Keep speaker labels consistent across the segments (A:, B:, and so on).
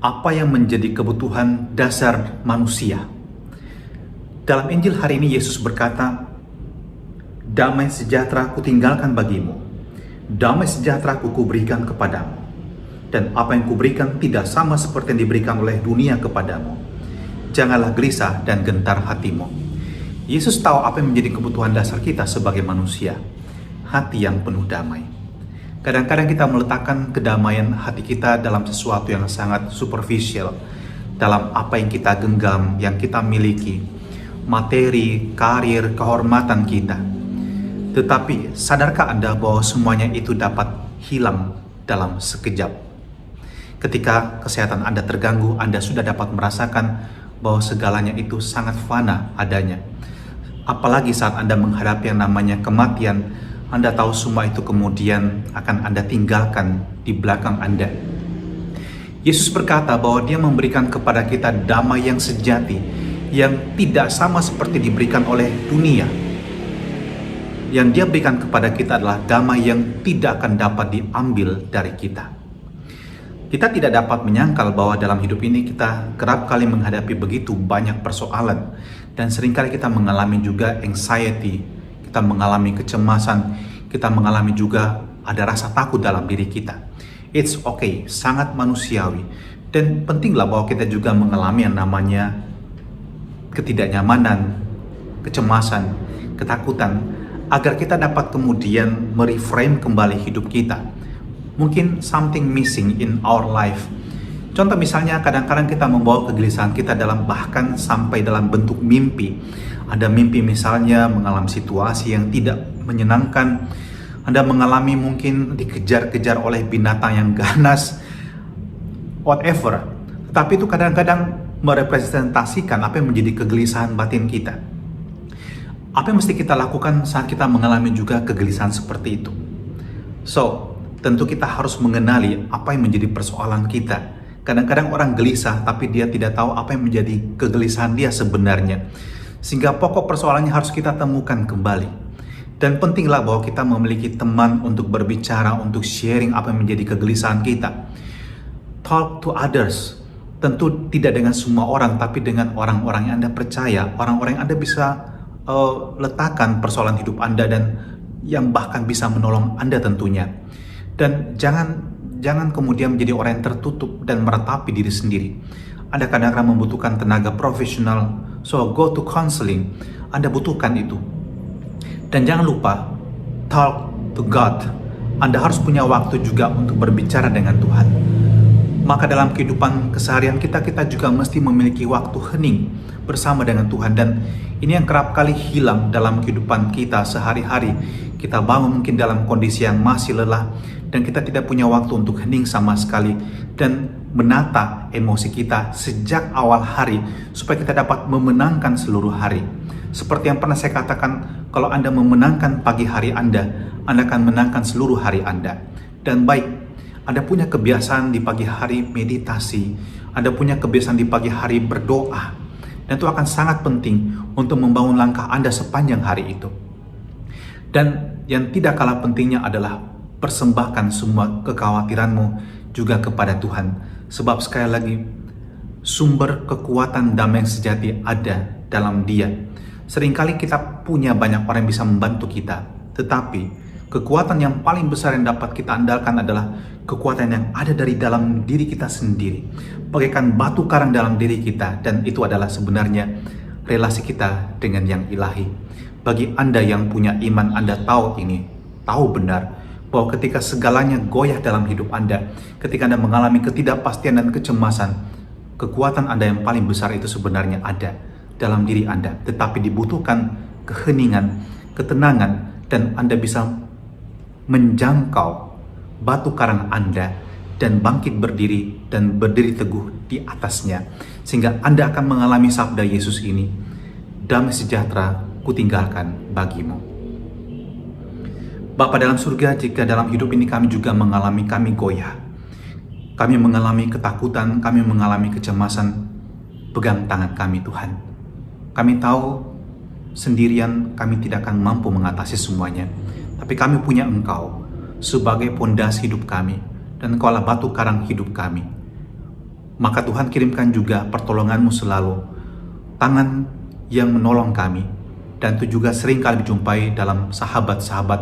A: apa yang menjadi kebutuhan dasar manusia. Dalam Injil hari ini Yesus berkata, "Damai sejahtera kutinggalkan bagimu, damai sejahtera kuberikan kepadamu. Dan apa yang kuberikan tidak sama seperti yang diberikan oleh dunia kepadamu. Janganlah gelisah dan gentar hatimu." Yesus tahu apa yang menjadi kebutuhan dasar kita sebagai manusia, hati yang penuh damai. Kadang-kadang kita meletakkan kedamaian hati kita dalam sesuatu yang sangat superficial, dalam apa yang kita genggam, yang kita miliki, materi, karir, kehormatan kita. Tetapi sadarkah Anda bahwa semuanya itu dapat hilang dalam sekejap? Ketika kesehatan Anda terganggu, Anda sudah dapat merasakan bahwa segalanya itu sangat fana adanya. Apalagi saat Anda menghadapi yang namanya kematian, Anda tahu semua itu kemudian akan Anda tinggalkan di belakang Anda. Yesus berkata bahwa Dia memberikan kepada kita damai yang sejati, yang tidak sama seperti diberikan oleh dunia. Yang Dia berikan kepada kita adalah damai yang tidak akan dapat diambil dari kita. Kita tidak dapat menyangkal bahwa dalam hidup ini kita kerap kali menghadapi begitu banyak persoalan, dan seringkali kita mengalami juga anxiety, kita mengalami kecemasan, kita mengalami juga ada rasa takut dalam diri kita. It's okay, sangat manusiawi. Dan pentinglah bahwa kita juga mengalami yang namanya ketidaknyamanan, kecemasan, ketakutan, agar kita dapat kemudian mereframe kembali hidup kita. Mungkin something missing in our life. Contoh misalnya, kadang-kadang kita membawa kegelisahan kita bahkan sampai dalam bentuk mimpi. Ada mimpi misalnya mengalami situasi yang tidak menyenangkan. Anda mengalami mungkin dikejar-kejar oleh binatang yang ganas, whatever. Tetapi itu kadang-kadang merepresentasikan apa yang menjadi kegelisahan batin kita. Apa yang mesti kita lakukan saat kita mengalami juga kegelisahan seperti itu? So, tentu kita harus mengenali apa yang menjadi persoalan kita. Kadang-kadang orang gelisah tapi dia tidak tahu apa yang menjadi kegelisahan dia sebenarnya. Sehingga pokok persoalannya harus kita temukan kembali. Dan pentinglah bahwa kita memiliki teman untuk berbicara, untuk sharing apa yang menjadi kegelisahan kita. Talk to others. Tentu tidak dengan semua orang, tapi dengan orang-orang yang Anda percaya, orang-orang yang Anda bisa letakkan persoalan hidup Anda dan yang bahkan bisa menolong Anda tentunya. Dan jangan kemudian menjadi orang yang tertutup dan meratapi diri sendiri. Anda kadang-kadang membutuhkan tenaga profesional, so go to counseling. Anda butuhkan itu. Dan jangan lupa, talk to God. Anda harus punya waktu juga untuk berbicara dengan Tuhan. Maka dalam kehidupan keseharian kita juga mesti memiliki waktu hening bersama dengan Tuhan. Dan ini yang kerap kali hilang dalam kehidupan kita sehari-hari. Kita bangun mungkin dalam kondisi yang masih lelah, dan kita tidak punya waktu untuk hening sama sekali dan menata emosi kita sejak awal hari supaya kita dapat memenangkan seluruh hari. Seperti yang pernah saya katakan, kalau Anda memenangkan pagi hari Anda akan menangkan seluruh hari Anda. Dan baik, Anda punya kebiasaan di pagi hari meditasi, Anda punya kebiasaan di pagi hari berdoa, dan itu akan sangat penting untuk membangun langkah Anda sepanjang hari itu. Dan yang tidak kalah pentingnya adalah persembahkan semua kekhawatiranmu juga kepada Tuhan. Sebab sekali lagi, sumber kekuatan damai yang sejati ada dalam Dia. Seringkali kita punya banyak orang yang bisa membantu kita, tetapi kekuatan yang paling besar yang dapat kita andalkan adalah kekuatan yang ada dari dalam diri kita sendiri, bagaikan batu karang dalam diri kita, dan itu adalah sebenarnya relasi kita dengan yang ilahi. Bagi Anda yang punya iman, Anda tahu ini, tahu benar bahwa ketika segalanya goyah dalam hidup Anda, ketika Anda mengalami ketidakpastian dan kecemasan, kekuatan Anda yang paling besar itu sebenarnya ada dalam diri Anda. Tetapi dibutuhkan keheningan, ketenangan, dan Anda bisa menjangkau batu karang Anda dan bangkit berdiri dan berdiri teguh di atasnya. Sehingga Anda akan mengalami sabda Yesus ini, "Damai sejahtera kutinggalkan bagimu." Bapa dalam surga, jika dalam hidup ini kami juga mengalami goyah, kami mengalami ketakutan, kami mengalami kecemasan, pegang tangan kami Tuhan. Kami tahu sendirian kami tidak akan mampu mengatasi semuanya, tapi kami punya Engkau sebagai pondasi hidup kami, dan Engkaulah batu karang hidup kami. Maka Tuhan kirimkan juga pertolongan-Mu selalu, tangan yang menolong kami, dan itu juga sering kali dijumpai dalam sahabat-sahabat,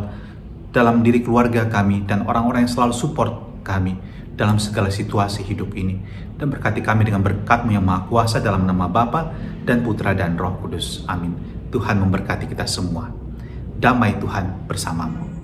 A: dalam diri keluarga kami, dan orang-orang yang selalu support kami dalam segala situasi hidup ini. Dan berkati kami dengan berkat-Mu yang Maha Kuasa, dalam nama Bapa dan Putra dan Roh Kudus. Amin. Tuhan memberkati kita semua. Damai Tuhan bersamamu.